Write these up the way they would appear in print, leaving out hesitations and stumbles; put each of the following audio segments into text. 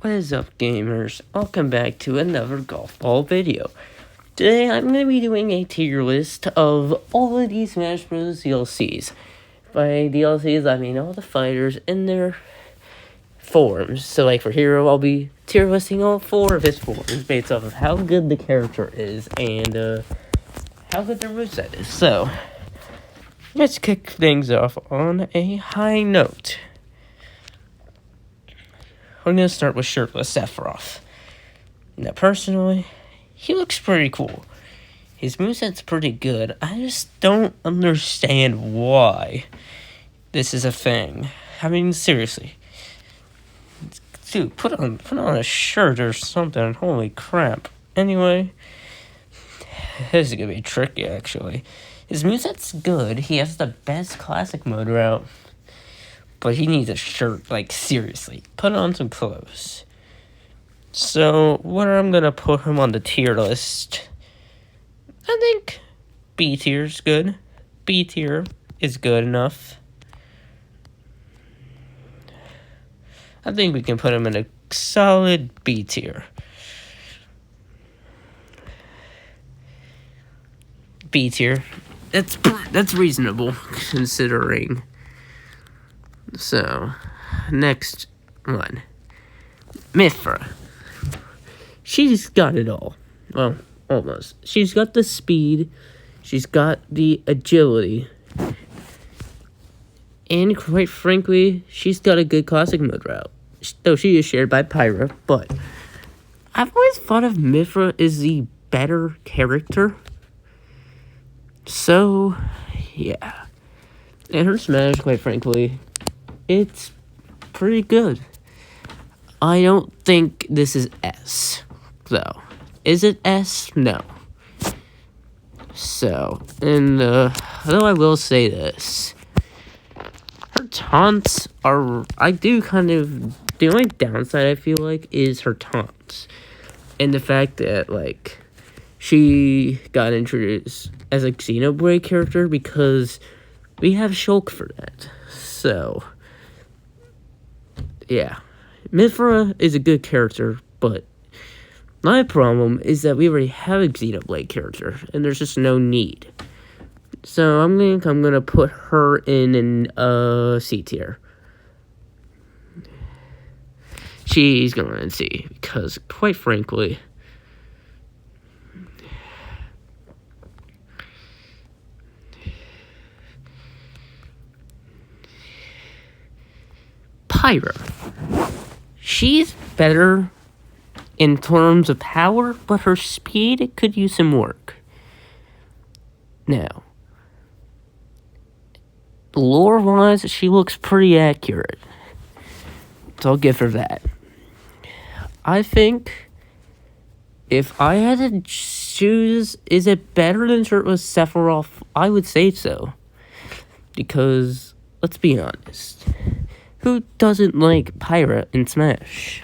What is up, gamers? Welcome back to another golf ball video. Today I'm going to be doing a tier list of all of these Smash Bros. DLCs. By DLCs, I mean all the fighters in their forms. So like for Hero, I'll be tier listing all 4 of his forms based off of how good the character is and how good their moveset is. So, let's kick things off on a high note. I'm going to start with shirtless Sephiroth. Now, personally, he looks pretty cool. His moveset's pretty good. I just don't understand why this is a thing. I mean, seriously. Dude, put on a shirt or something. Holy crap. Anyway, this is going to be tricky, actually. His moveset's good. He has the best classic mode route. But he needs a shirt, like, seriously. Put on some clothes. So, where I'm gonna put him on the tier list, I think B tier's good. B tier is good enough. I think we can put him in a solid B tier. B tier. That's reasonable, considering. So, next one. Mythra. She's got it all. Well, almost. She's got the speed. She's got the agility. And quite frankly, she's got a good classic mode route. Though she is shared by Pyra. But I've always thought of Mythra as the better character. So, yeah. And her smash, quite frankly, it's pretty good. I don't think this is S, though. Is it S? No. So, and, though I will say this, her taunts are, the only downside I feel like is her taunts. And the fact that, like, she got introduced as a Xenoblade character because we have Shulk for that. So, yeah. Mythra is a good character, but my problem is that we already have a Xenoblade character, and there's just no need. So I'm gonna put her in C tier. She's going in C, because quite frankly, Pyra. She's better in terms of power, but her speed could use some work. Now, lore-wise, she looks pretty accurate. So I'll give her that. I think if I had to choose, is it better than shirtless Sephiroth? I would say so. Because, let's be honest. Who doesn't like Pyra in Smash?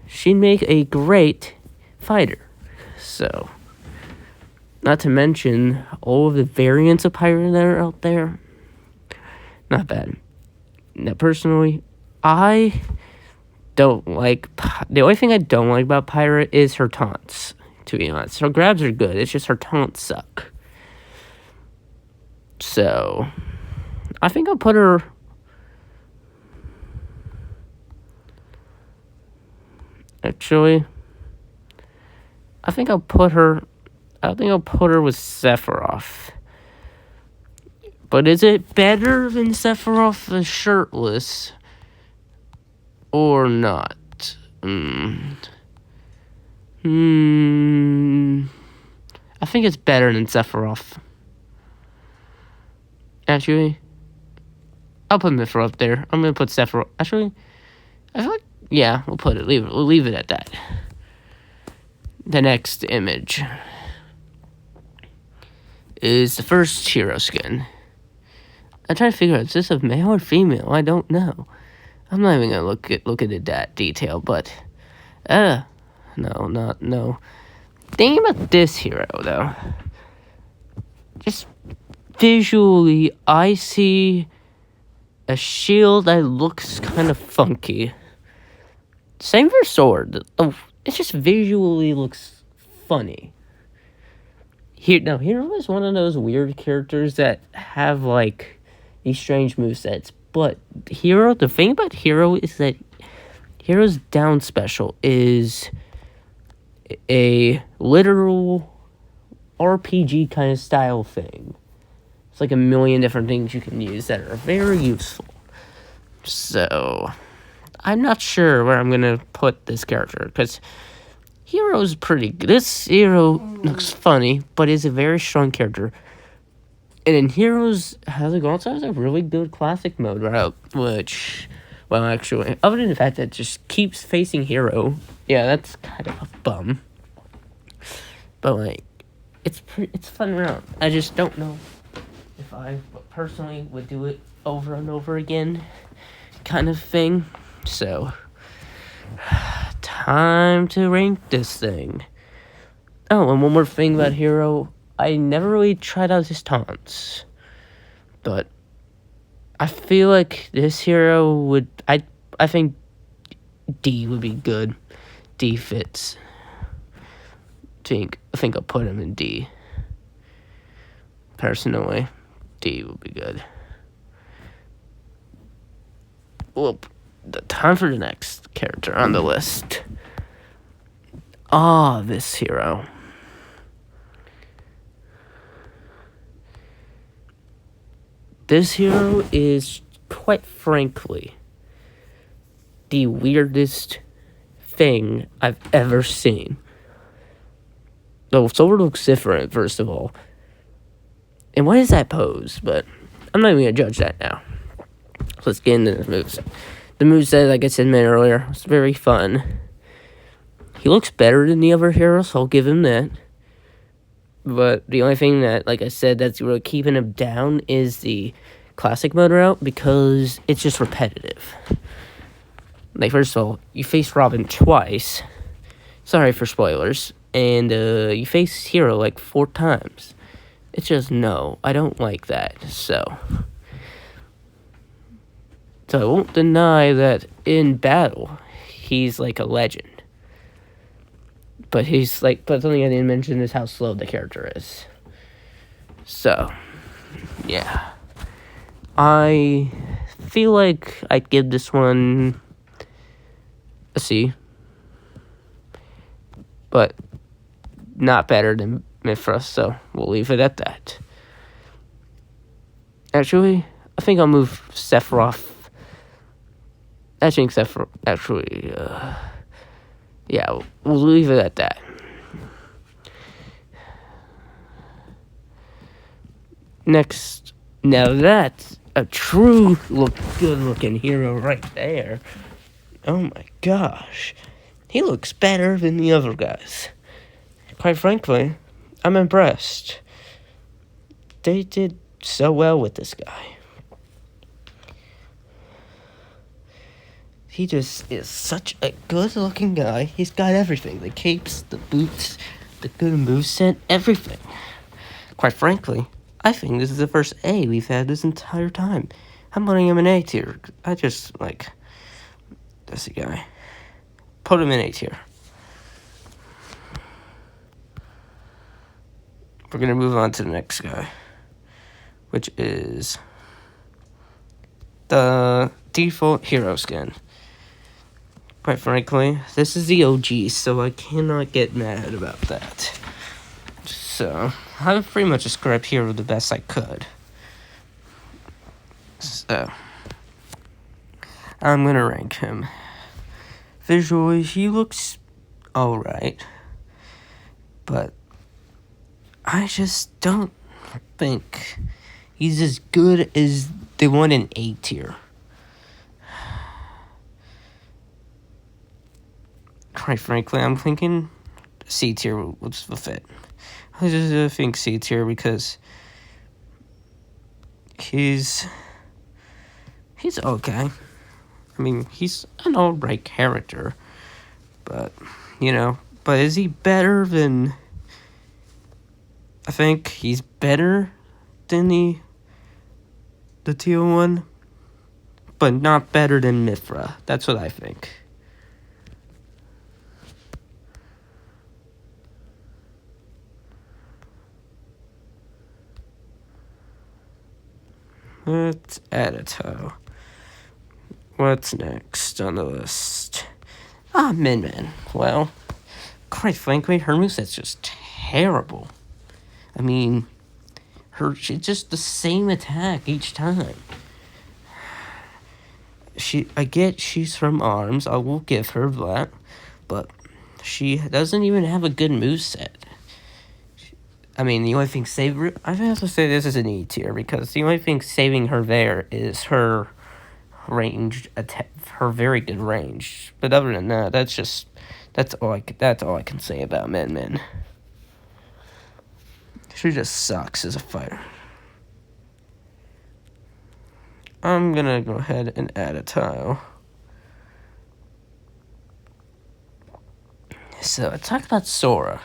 She'd make a great fighter. So, not to mention all of the variants of Pyra that are out there. Not bad. Now, personally, I don't like... The only thing I don't like about Pyra is her taunts, to be honest. Her grabs are good. It's just her taunts suck. So, I think I'll put her... Actually, I think I'll put her with Sephiroth. But is it better than Sephiroth the shirtless or not? I think it's better than Sephiroth. Actually, I'll put Mythra up there. I'm gonna put Sephiroth. Actually, I feel like, yeah, we'll leave it at that. The next image is the first hero skin. I'm trying to figure out, is this a male or female? I don't know. I'm not even gonna look at it that detail, but no. Thinking about this hero though, just visually, I see a shield that looks kind of funky. Same for Sword. Oh, it just visually looks funny. Hero is one of those weird characters that have like these strange movesets. But the thing about Hero is that Hero's down special is a literal RPG kind of style thing. It's like a million different things you can use that are very useful. So, I'm not sure where I'm gonna put this character, because Hero's pretty good. This hero looks funny, but is a very strong character. And in Heroes also has a really good classic mode route, which, well, actually, other than the fact that it just keeps facing Hero, yeah, that's kind of a bum. But, like, it's a fun route. I just don't know if I personally would do it over and over again, kind of thing. So, time to rank this thing. Oh, and one more thing about Hero. I never really tried out his taunts. But I feel like this hero would... I think D would be good. D fits. I think I'll put him in D. Personally, D would be good. Well, the time for the next character on the list. This hero. This hero is, quite frankly, the weirdest thing I've ever seen. The sword looks different, first of all. And what is that pose? But I'm not even going to judge that now. Let's get into the moveset. The moveset, like I said a minute earlier, was very fun. He looks better than the other heroes, so I'll give him that. But the only thing that, like I said, that's really keeping him down is the classic mode route, because it's just repetitive. Like, first of all, you face Robin twice. Sorry for spoilers. And you face Hero like 4 times. It's just, no, I don't like that. So I won't deny that in battle, he's like a legend. But something I didn't mention is how slow the character is. So, yeah. I feel like I'd give this one a C. But not better than Mythra, so we'll leave it at that. Actually, I think I'll move Sephiroth. I think Sephiroth, actually, yeah, we'll leave it at that. Next, now that's a true good-looking hero right there. Oh my gosh. He looks better than the other guys. Quite frankly, I'm impressed. They did so well with this guy. He just is such a good-looking guy. He's got everything. The capes, the boots, the good moveset, everything. Quite frankly, I think this is the first A we've had this entire time. I'm putting him in A tier. I just, like, that's the guy. Put him in A tier. We're going to move on to the next guy, which is the default hero skin. Quite frankly, this is the OG, so I cannot get mad about that. So, I've pretty much described Hero the best I could. So, I'm going to rank him. Visually, he looks alright, but I just don't think he's as good as the one in A tier. Quite frankly, I'm thinking C tier was the fit. I just think C tier because he's okay. I mean, he's an alright character, but is he better than? I think he's better than the Teal one, but not better than Mythra. That's what I think. Let's add a toe. What's next on the list? Min Min. Well, quite frankly, her moveset's just terrible. I mean, she's just the same attack each time. I get she's from ARMS, I will give her that, but she doesn't even have a good moveset. I mean, the only thing I have to say this is an E tier, because the only thing saving her there is her ranged attack, her very good range. But other than that, that's all I can say about Min Min. She just sucks as a fighter. I'm gonna go ahead and add a tile. So let's talk about Sora.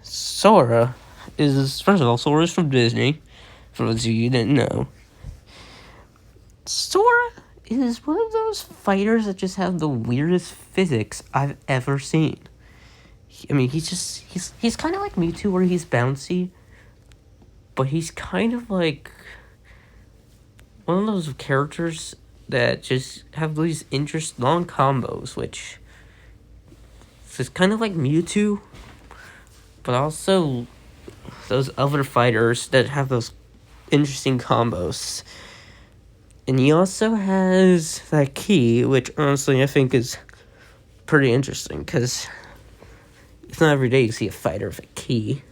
Sora is, first of all, Sora's from Disney, for those of you who didn't know. Sora is one of those fighters that just have the weirdest physics I've ever seen. I mean, he's kind of like Mewtwo, where he's bouncy, but he's kind of like one of those characters that just have these long combos, which is kind of like Mewtwo, but also those other fighters that have those interesting combos. And he also has that key, which honestly I think is pretty interesting, because it's not every day you see a fighter with a key.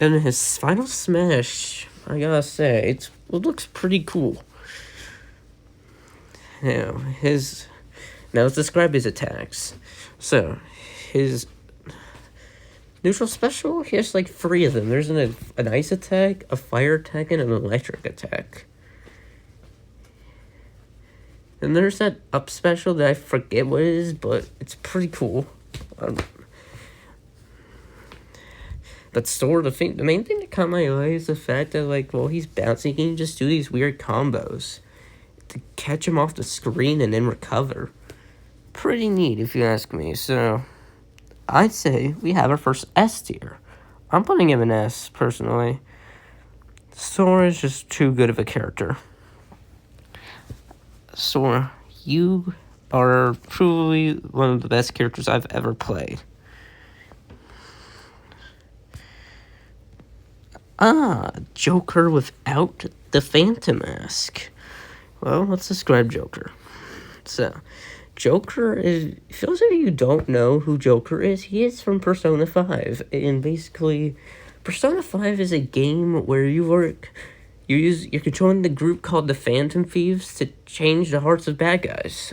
And his final smash, I gotta say, it looks pretty cool. Now, let's describe his attacks. So, his neutral special, he has like 3 of them. There's an ice attack, a fire attack, and an electric attack. And there's that up special that I forget what it is, but it's pretty cool. But the main thing that caught my eye is the fact that, like, while he's bouncing, he can just do these weird combos to catch him off the screen and then recover. Pretty neat, if you ask me. So, I'd say we have our first S tier. I'm putting him in S, personally. Sora is just too good of a character. Sora, you are truly one of the best characters I've ever played. Joker without the Phantom Mask. Well, let's describe Joker. So, Joker is, for those of you who don't know who Joker is, he is from Persona 5. And basically, Persona 5 is a game where you're controlling the group called the Phantom Thieves to change the hearts of bad guys.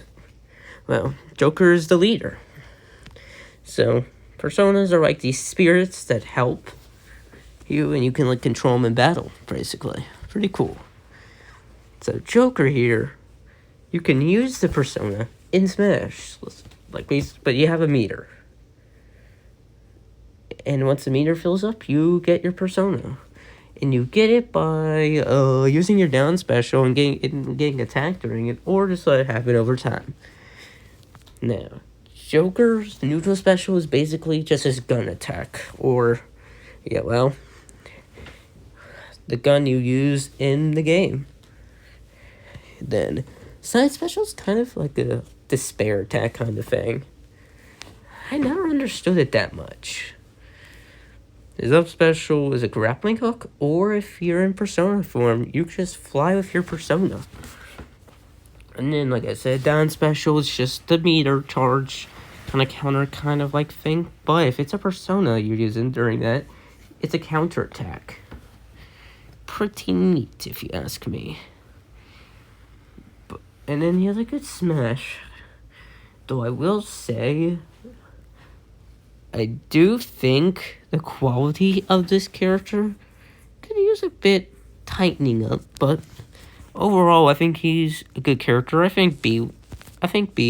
Well, Joker is the leader. So, personas are like these spirits that help you, and you can like control them in battle, basically. Pretty cool. So, Joker here, you can use the persona in Smash, but you have a meter. And once the meter fills up, you get your persona. And you get it by using your down special and getting attacked during it, or just let it happen over time. Now, Joker's neutral special is basically just his gun attack, the gun you use in the game. Then, side special is kind of like a despair attack kind of thing. I never understood it that much. His up special is a grappling hook, or if you're in persona form, you just fly with your persona. And then, like I said, down special is just the meter charge on a counter kind of like thing. But if it's a persona you're using during that, it's a counter attack. Pretty neat, if you ask me. And then he has a good smash. Though I will say, I do think the quality of this character could use a bit tightening up, but overall, I think he's a good character. I think B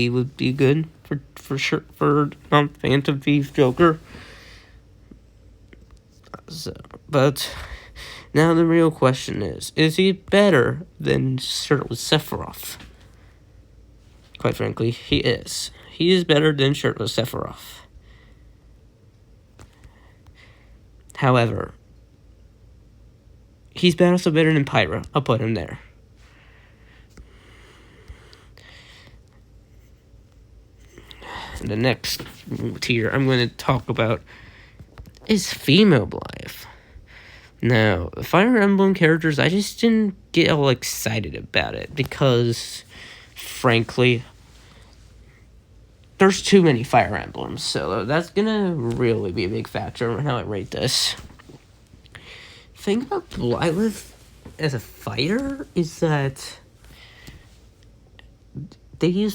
would be good for sure for Phantom Thief Joker. So, but now the real question is he better than Shirtless Sephiroth? Quite frankly, he is. He is better than Shirtless Sephiroth. However, he's also better than Pyra. I'll put him there. The next tier I'm going to talk about is female Blythe. Now, the Fire Emblem characters, I just didn't get all excited about it because, frankly, there's too many Fire Emblems, so that's gonna really be a big factor in how I rate this. The thing about Blythe as a fighter is that he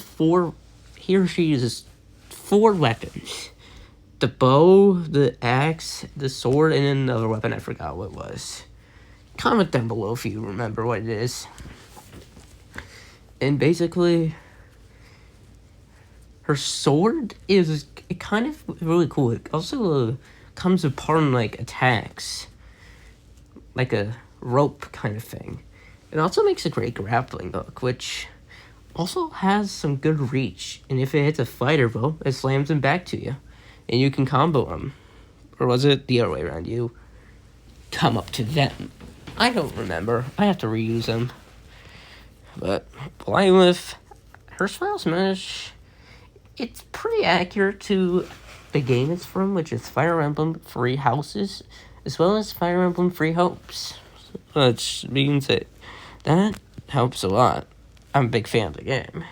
or she uses 4 weapons. The bow, the axe, the sword, and another weapon. I forgot what it was. Comment down below if you remember what it is. And basically, her sword is kind of really cool. It also comes apart in, like, attacks. Like a rope kind of thing. It also makes a great grappling hook, which also has some good reach. And if it hits a fighter, well, it slams him back to you. And you can combo them. Or was it the other way around? You come up to them. I don't remember. I have to reuse them. But Blythe, her style smash, it's pretty accurate to the game it's from, which is Fire Emblem Three Houses, as well as Fire Emblem Three Hopes. Which means that helps a lot. I'm a big fan of the game.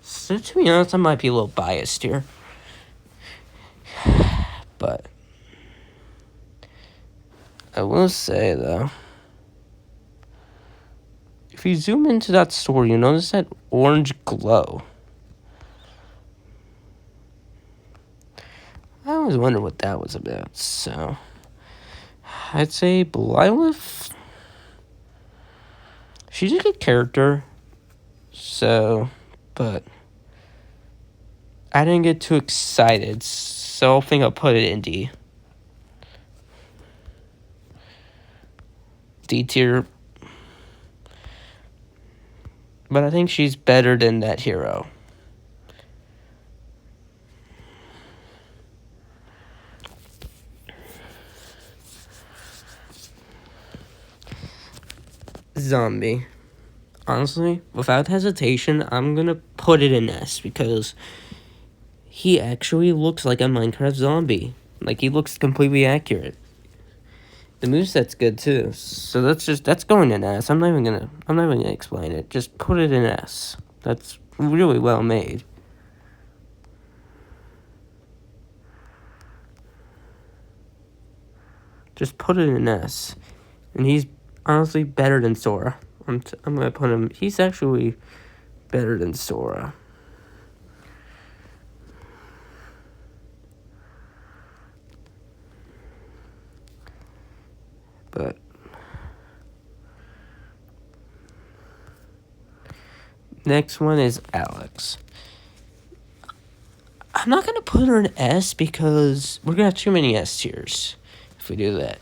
So to be honest, I might be a little biased here. But I will say, though, if you zoom into that sword, you notice that orange glow. I always wonder what that was about, so I'd say Blythe, she's a good character, so, but I didn't get too excited, so I think I'll put it in D. D tier. But I think she's better than that hero. Zombie. Honestly, without hesitation, I'm gonna put it in S because he actually looks like a Minecraft zombie. Like, he looks completely accurate. The moveset's good too. So that's going in S. I'm not even gonna explain it. Just put it in S. That's really well made. Just put it in S. And he's honestly better than Sora. I'm gonna put him, he's actually better than Sora. But next one is Alex. I'm not gonna put her in S because we're gonna have too many S tiers if we do that.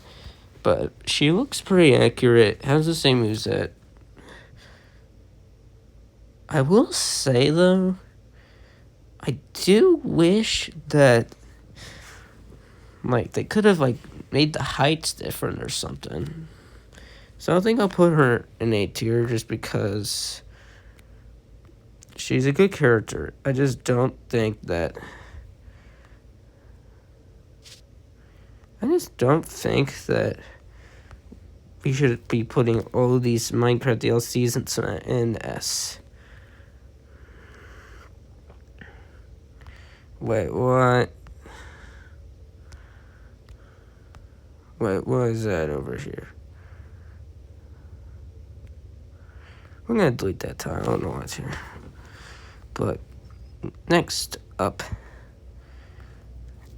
But she looks pretty accurate, has the same moveset. I will say, though, I do wish that, like, they could have, like, made the heights different or something. So I think I'll put her in A tier just because she's a good character. I just don't think that we should be putting all these Minecraft DLCs in S. Wait, what? Wait, what is that over here? I'm gonna delete that tile. I don't know what's here. But next up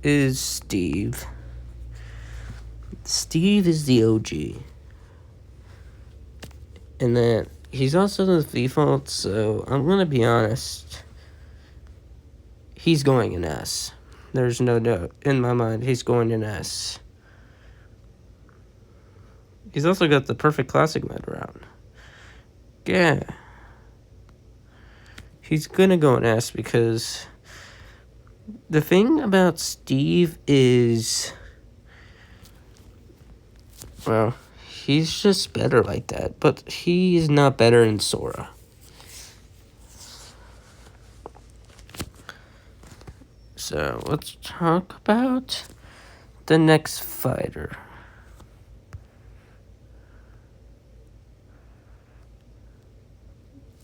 is Steve. Steve is the OG. And then he's also the default, so I'm gonna be honest. He's going in S. There's no doubt in my mind he's going in S. He's also got the perfect classic mode around. Yeah. He's gonna go in S because the thing about Steve is, well, He's just better like that, but he's not better than Sora. So let's talk about the next fighter.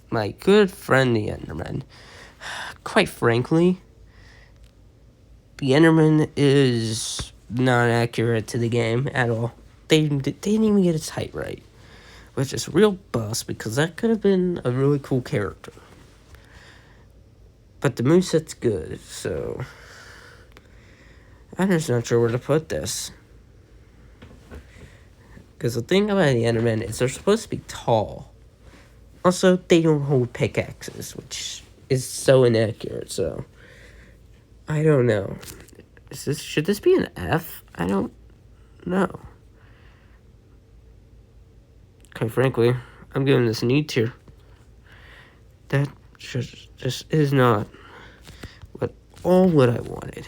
My good friend, the Enderman. Quite frankly, the Enderman is not accurate to the game at all. They didn't even get its height right, which is real bust because that could have been a really cool character. But the moveset's good, so I'm just not sure where to put this. Because the thing about the Endermen is they're supposed to be tall. Also, they don't hold pickaxes, which is so inaccurate, so I don't know. Should this be an F? I don't know. Quite frankly, I'm giving this an E tier. That just is not what I wanted.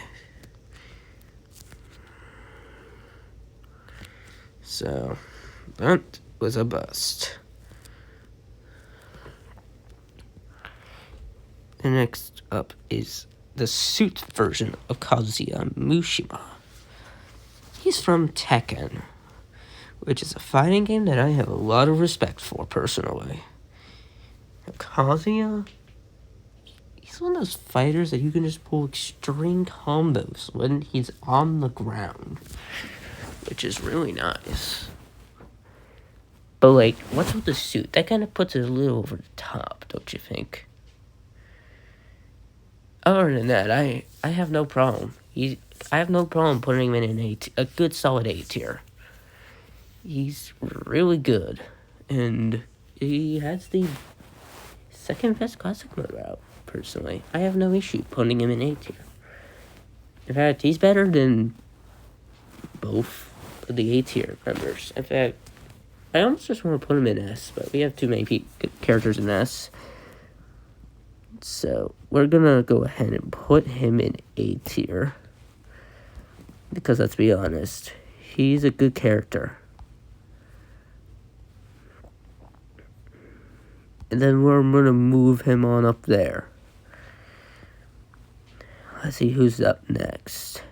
So, that was a bust. The next up is the suit version of Kazuya Mishima. He's from Tekken, which is a fighting game that I have a lot of respect for personally. Kazuya, he's one of those fighters that you can just pull extreme combos when he's on the ground, which is really nice. But like, what's with the suit? That kind of puts it a little over the top, don't you think? Other than that, I have no problem. I have no problem putting him in a good solid A tier. He's really good, and he has the second best classic mode out. Personally, I have no issue putting him in A tier. In fact, he's better than both of the A tier members. In fact, I almost just want to put him in S, but we have too many characters in S. So, we're gonna go ahead and put him in A tier. Because let's be honest, he's a good character. And then we're gonna move him on up there. Let's see who's up next.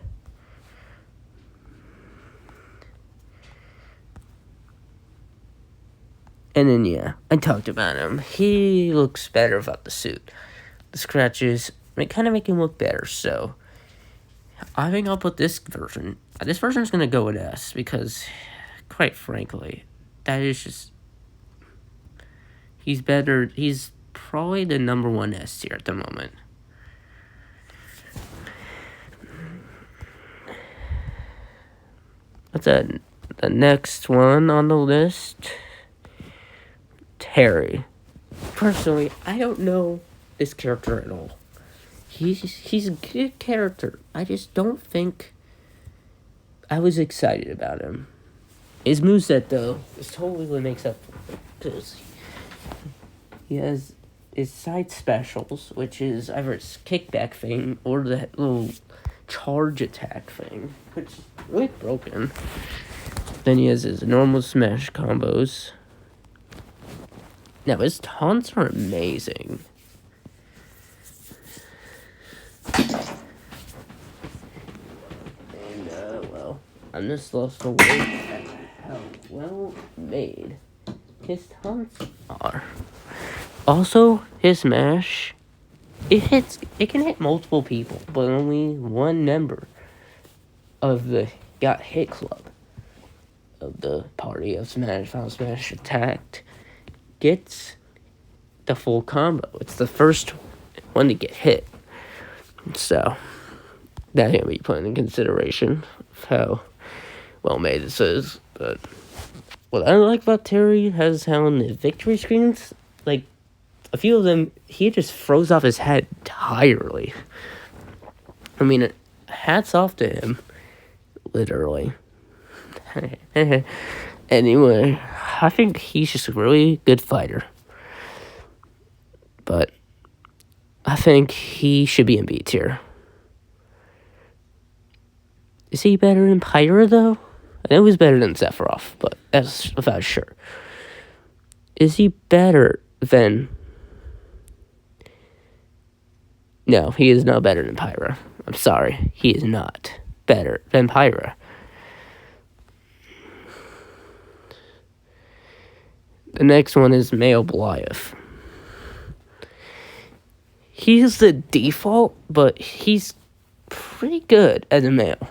And then, yeah, I talked about him. He looks better without the suit. The scratches kind of make him look better, so I think I'll put this version. This version is going to go with S because, quite frankly, that is just... He's better. He's probably the number one S tier at the moment. What's that? The next one on the list? Terry. Personally, I don't know this character at all. He's a good character. I just don't think I was excited about him. His moveset, though, is totally what makes up for it. Because he has his side specials, which is either his kickback thing or the little charge attack thing, which is really broken. Then he has his normal smash combos. Now, his taunts are amazing. And, well, I'm just lost for words at how well made his taunts are. Also, his smash, it can hit multiple people, but only one member of the Got Hit Club of the party of Smash Final Smash attacked gets the full combo. It's the first one to get hit. So, that can be put in consideration of how well made this is. But what I like about Terry is how in the victory screens, like, a few of them, he just froze off his head entirely. I mean, hats off to him. Literally. Anyway, I think he's just a really good fighter. But I think he should be in B tier. Is he better than Pyra, though? I know he's better than Sephiroth, but that's without sure. Is he better than... No, he is not better than Pyra. I'm sorry, he is not better than Pyra. The next one is Male Blythe. He's the default, but he's pretty good as a male.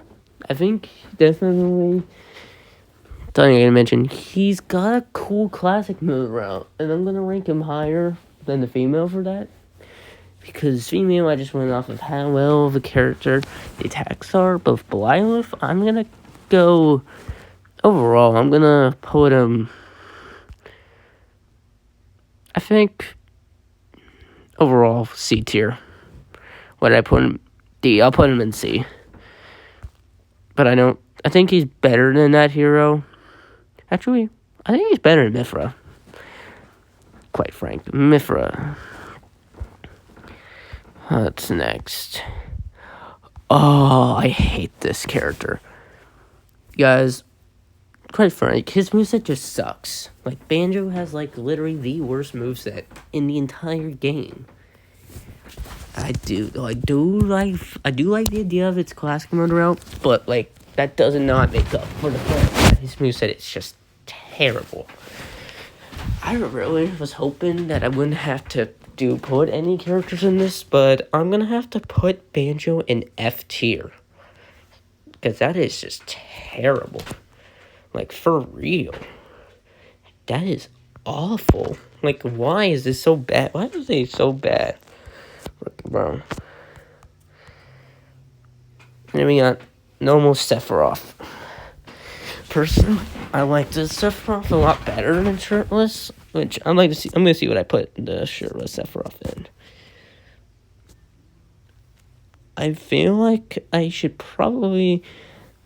I think definitely... Something I'm going to mention, he's got a cool classic move route, and I'm going to rank him higher than the female for that. Because female, I just went off of how well of a character the attacks are, but with Blythe, I'm going to go... Overall, I'm going to put him... I think... Overall, C tier. What did I put him? D. I'll put him in C. But I think he's better than that hero. Actually, I think he's better than Mythra. Quite frank. Mythra. What's next? Oh, I hate this character. Guys, quite frank, his moveset just sucks. Like, Banjo has, like, literally the worst moveset in the entire game. I do like the idea of its classic mode route, but, like, that does not make up for the fact that his moveset is just terrible. I really was hoping that I wouldn't have to put any characters in this, but I'm gonna have to put Banjo in F tier. Because that is just terrible. Like, for real. That is awful. Like, why is this so bad? Why is it so bad? Bro. Then we got normal Sephiroth. Personally, I like this Sephiroth a lot better than shirtless, which I'd like to see. I'm gonna see what I put the shirtless Sephiroth in. I feel like I should probably...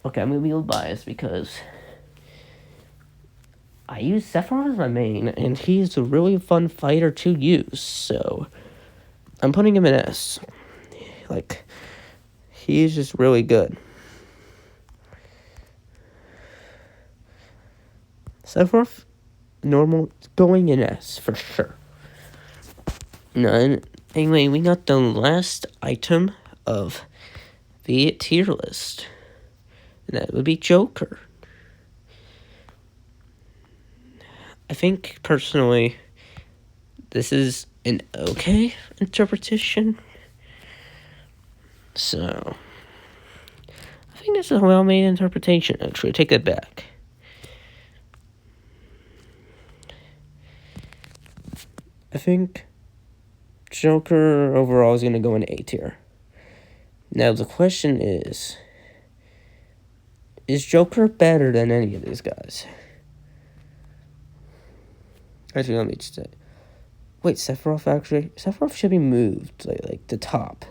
Okay, I'm gonna be a little biased because I use Sephiroth as my main, and he's a really fun fighter to use, so I'm putting him in S. Like, he's just really good. Sephiroth, normal, going in S, for sure. None. Anyway, we got the last item of the tier list. And that would be Joker. I think, personally, this is an okay interpretation. So, I think this is a well-made interpretation, actually. Take that back. I think Joker overall is going to go in A tier. Now, the question is Joker better than any of these guys? Actually, let me just say. Wait, Sephiroth actually? Sephiroth should be moved, like the top.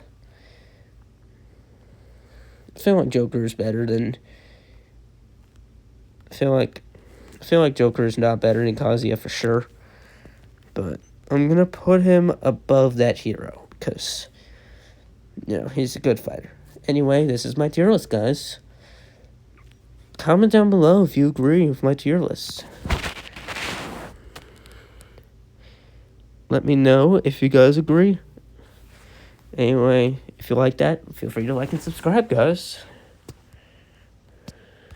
I feel like Joker is better than... I feel like Joker is not better than Kazuya for sure. But I'm going to put him above that hero because, you know, he's a good fighter. Anyway, this is my tier list, guys. Comment down below if you agree with my tier list. Let me know if you guys agree. Anyway, if you like that, feel free to like and subscribe, guys.